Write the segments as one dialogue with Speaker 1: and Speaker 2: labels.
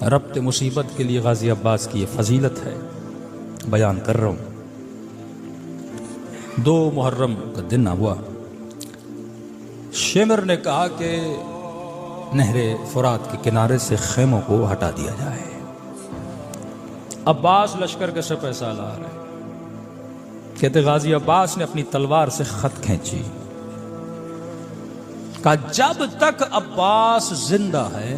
Speaker 1: रब्त मुसीबत के लिए गाजी अब्बास की ये फजीलत है, बयान कर रहा हूँ। 2 मुहर्रम का दिन हुआ। शेमर ने कहा कि नहरे फुरात के किनारे से खेमों को हटा दिया जाए। अब्बास लश्कर के सिपह सालार है। कहते गाजी अब्बास ने अपनी तलवार से खत खींची, कहा जब तक अब्बास जिंदा है,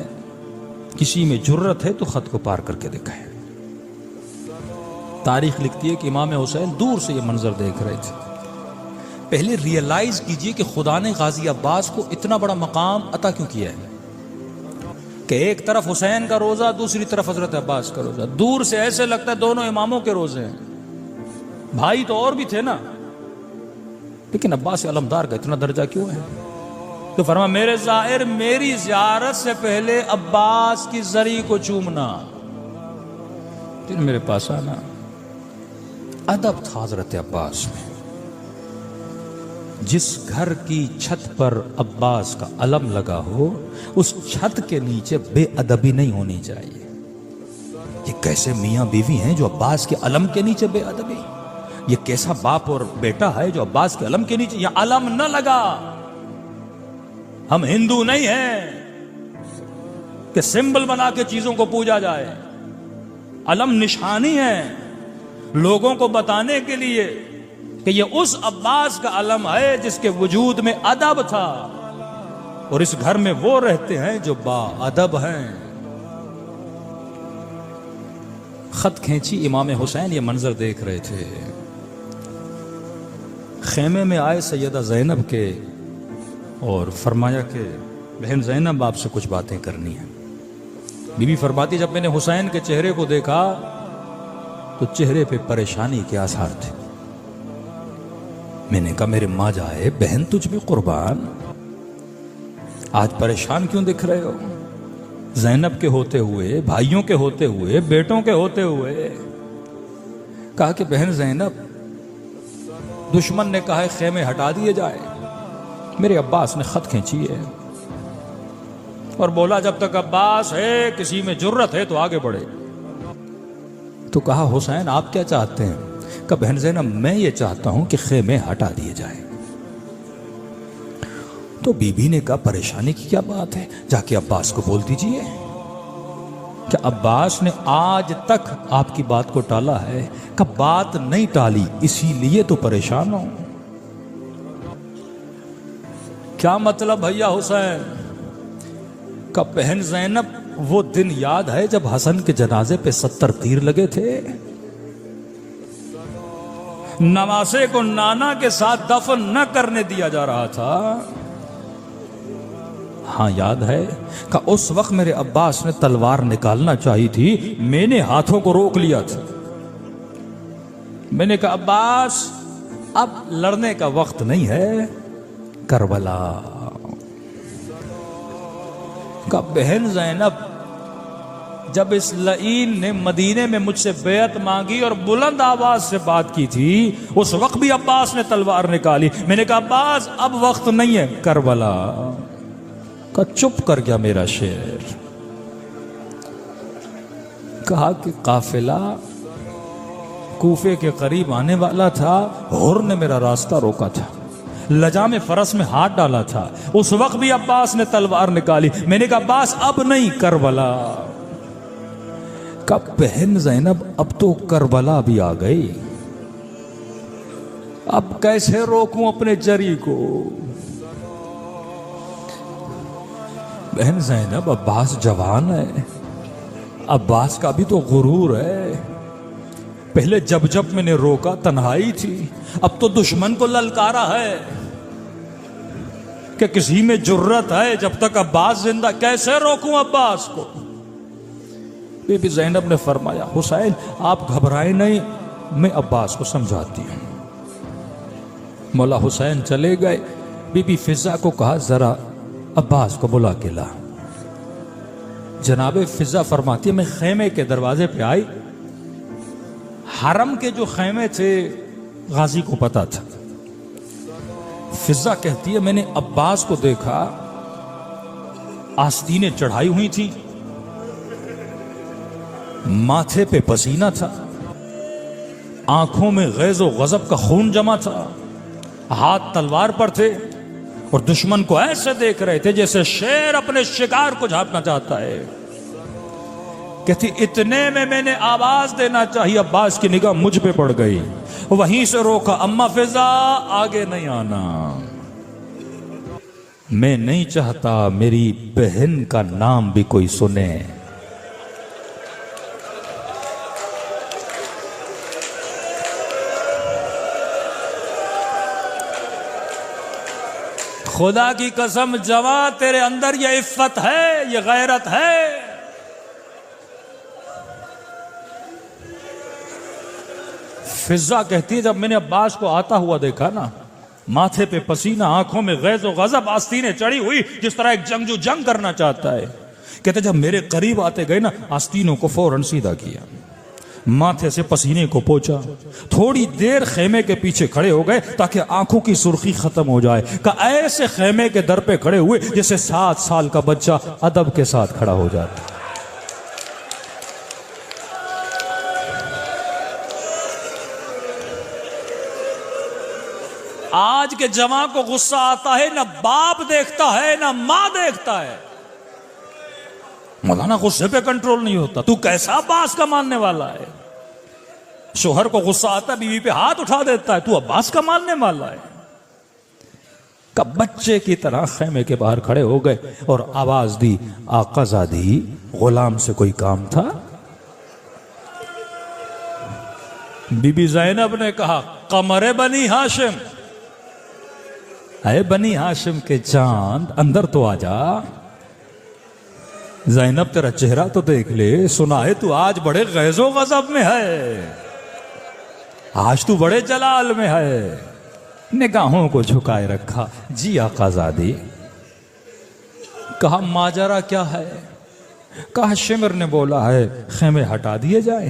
Speaker 1: किसी में जुर्रत है तो खत को पार करके दिखाए। तारीख लिखती है कि इमाम हुसैन दूर से ये मंजर देख रहे थे। पहले रियलाइज कीजिए कि खुदा ने गाजी अब्बास को इतना बड़ा मकाम अता क्यों किया है कि एक तरफ हुसैन का रोजा, दूसरी तरफ हजरत अब्बास का रोजा। दूर से ऐसे लगता है दोनों इमामों के रोजे हैं, भाई तो और भी थे ना, लेकिन अब्बास अलमदार का इतना दर्जा क्यों है? तो फरमा मेरे ज़ाहिर मेरी ज़ियारत से पहले अब्बास की जरी को चूमना, फिर मेरे पास आना। अदब था हजरत अब्बास में। जिस घर की छत पर अब्बास का अलम लगा हो, उस छत के नीचे बेअदबी नहीं होनी चाहिए। ये कैसे मियां बीवी हैं जो अब्बास के अलम के नीचे बेअदबी? ये कैसा बाप और बेटा है जो अब्बास के अलम के नीचे? यह अलम न लगा। हम हिंदू नहीं हैं कि सिंबल बना के चीजों को पूजा जाए। अलम निशानी है लोगों को बताने के लिए कि ये उस अब्बास का अलम है जिसके वजूद में अदब था, और इस घर में वो रहते हैं जो बाअदब हैं। खत खींची, इमाम हुसैन ये मंजर देख रहे थे। खेमे में आए सैयदा ज़ैनब के और फरमाया कि बहन ज़ैनब आपसे कुछ बातें करनी है। बीबी फरमाती जब मैंने हुसैन के चेहरे को देखा तो चेहरे पे परेशानी के आसार थे। मैंने कहा मेरे माँ जाए बहन तुझ में कुर्बान, आज परेशान क्यों दिख रहे हो? ज़ैनब के होते हुए, भाइयों के होते हुए, बेटों के होते हुए। कहा कि बहन ज़ैनब, दुश्मन ने कहा है खेमे हटा दिए जाए। मेरे अब्बास ने खत खींची है और बोला जब तक अब्बास है, किसी में जुर्रत है तो आगे बढ़े। तो कहा हुसैन आप क्या चाहते हैं? कहा बहन ज़ैनब मैं ये चाहता हूं कि खेमे हटा दिए जाए। तो बीबी ने कहा परेशानी की क्या बात है, जाके अब्बास को बोल दीजिए। क्या अब्बास ने आज तक आपकी बात को टाला है? का बात नहीं टाली, इसीलिए तो परेशान हूं। क्या मतलब भैया हुसैन? का बहन ज़ैनब वो दिन याद है जब हसन के जनाजे पे 70 तीर लगे थे? नवासे को नाना के साथ दफन न करने दिया जा रहा था। हाँ याद है। का उस वक्त मेरे अब्बास ने तलवार निकालना चाहिए थी, मैंने हाथों को रोक लिया था। मैंने कहा अब्बास अब लड़ने का वक्त नहीं है, करबला। का बहन ज़ैनब जब इस लईन ने मदीने में मुझसे बेअत मांगी और बुलंद आवाज से बात की थी, उस वक्त भी अब्बास ने तलवार निकाली। मैंने कहा अब्बास अब वक्त नहीं है, करबला। का चुप कर गया मेरा शेर। कहा कि काफिला कूफे के करीब आने वाला था, हुर ने मेरा रास्ता रोका था, लजा में फरस में हाथ डाला था, उस वक्त भी अब्बास ने तलवार निकाली। मैंने कहा अब्बास अब नहीं, करबला। कब बहन ज़ैनब अब तो करबला भी आ गई, अब कैसे रोकूं अपने जरी को? बहन ज़ैनब अब्बास जवान है, अब्बास का भी तो गुरूर है। पहले जब जब मैंने रोका तन्हाई थी, अब तो दुश्मन को ललकारा है कि किसी में जुर्रत है जब तक अब्बास जिंदा, कैसे रोकूं अब्बास को? बीबी ज़ैनब ने फरमाया हुसैन आप घबराए नहीं, मैं अब्बास को समझाती हूं। मौला हुसैन चले गए। बीबी फिजा को कहा जरा अब्बास को बुला के ला। जनाबे फिजा फरमाती है मैं खेमे के दरवाजे पे आई। हरम के जो खेमे थे गाजी को पता था। फिजा कहती है मैंने अब्बास को देखा, आस्तीनें चढ़ाई हुई थी, माथे पे पसीना था, आंखों में गैज़ो गज़ब का खून जमा था, हाथ तलवार पर थे और दुश्मन को ऐसे देख रहे थे जैसे शेर अपने शिकार को झांकना चाहता है। कहती इतने में मैंने आवाज देना चाहिए, अब्बास की निगाह मुझ पे पड़ गई, वहीं से रोका, अम्मा फिजा आगे नहीं आना, मैं नहीं चाहता मेरी बहन का नाम भी कोई सुने। खुदा की कसम जवा, तेरे अंदर ये इफ्फत है, ये गैरत है। फिजा कहती है जब मैंने अब्बास को आता हुआ देखा ना, माथे पे पसीना, आंखों में गैज़ो गज़ब, आस्तीनें चढ़ी हुई जिस तरह एक जंगजू जंग करना चाहता है। कहते जब मेरे करीब आते गए ना, आस्तीनों को फौरन सीधा किया, माथे से पसीने को पोंछा, थोड़ी देर खेमे के पीछे खड़े हो गए ताकि आंखों की सुर्खी खत्म हो जाए। का ऐसे खेमे के दर पे खड़े हुए जैसे 7 साल का बच्चा अदब के साथ खड़ा हो जाता। आज के जवां को गुस्सा आता है, ना बाप देखता है ना मां देखता है। मौलाना गुस्से पे कंट्रोल नहीं होता, तू कैसा अब्बास का मानने वाला है। शोहर को गुस्सा आता है, बीवी पे हाथ उठा देता है, तू अब्बास का मानने वाला है। कब बच्चे की तरह खेमे के बाहर खड़े हो गए और आवाज दी, आकाज़ादी गुलाम से कोई काम था? बीबी ज़ैनब ने कहा, कमरे बनी हाशिम, अरे बनी हाशिम के चांद अंदर तो आ जा। ज़ैनब तेरा चेहरा तो देख ले, सुना है तू आज बड़े गैज़ो गज़ब में है, आज तू बड़े जलाल में है। निगाहों को झुकाए रखा, जी आकाज़ादी। कहा माजरा क्या है? कहा शिमर ने बोला है खेमे हटा दिए जाए।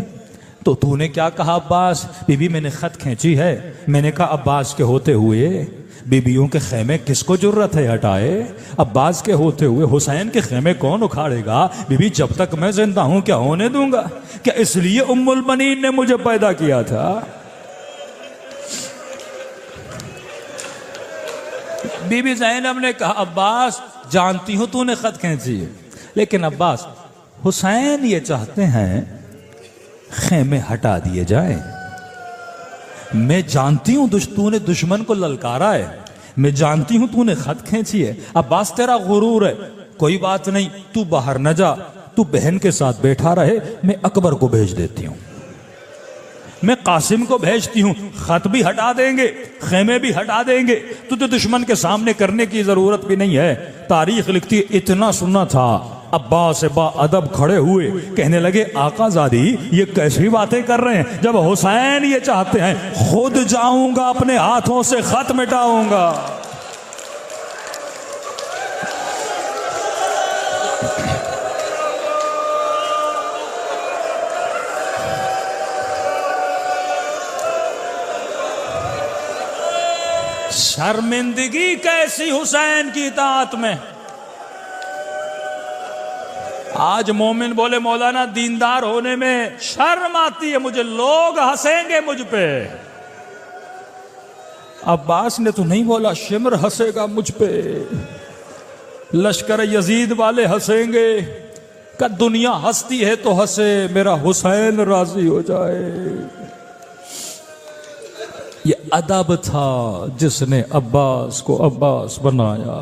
Speaker 1: तो तूने क्या कहा अब्बास? बीबी मैंने खत खींची है, मैंने कहा अब्बास के होते हुए बीबियों के खेमे किसको जरूरत है हटाए? अब्बास के होते हुए हुसैन के खेमे कौन उखाड़ेगा? बीबी जब तक मैं जिंदा हूं क्या होने दूंगा? क्या इसलिए उम्मुल बनीन ने मुझे पैदा किया था? बीबी ज़ैनब ने कहा अब्बास जानती हूं तूने खत खींची है, लेकिन अब्बास हुसैन ये चाहते हैं खेमे हटा दिए जाए। मैं जानती हूं तूने दुश्मन को ललकारा है, मैं जानती हूं तूने खत खींची है, अब्बास तेरा गुरूर है, कोई बात नहीं, तू बाहर न जा, तू बहन के साथ बैठा रहे, मैं अकबर को भेज देती हूं, मैं कासिम को भेजती हूं, खत भी हटा देंगे, खेमे भी हटा देंगे, तुझे दुश्मन के सामने करने की जरूरत भी नहीं है। तारीख लिखती है इतना सुना था, अब्बास बा अदब खड़े हुए, कहने लगे आकाज़ादी ये कैसी बातें कर रहे हैं, जब हुसैन ये चाहते हैं खुद जाऊंगा अपने हाथों से खत मिटाऊंगा। शर्मिंदगी कैसी हुसैन की इताअत में। आज मोमिन बोले मौलाना दीनदार होने में शर्म आती है मुझे, लोग हंसेंगे मुझ पे। अब्बास ने तो नहीं बोला शिमर हंसेगा मुझ पे, लश्कर यजीद वाले हंसेंगे, का दुनिया हंसती है तो हंसे, मेरा हुसैन राजी हो जाए। ये अदब था जिसने अब्बास को अब्बास बनाया।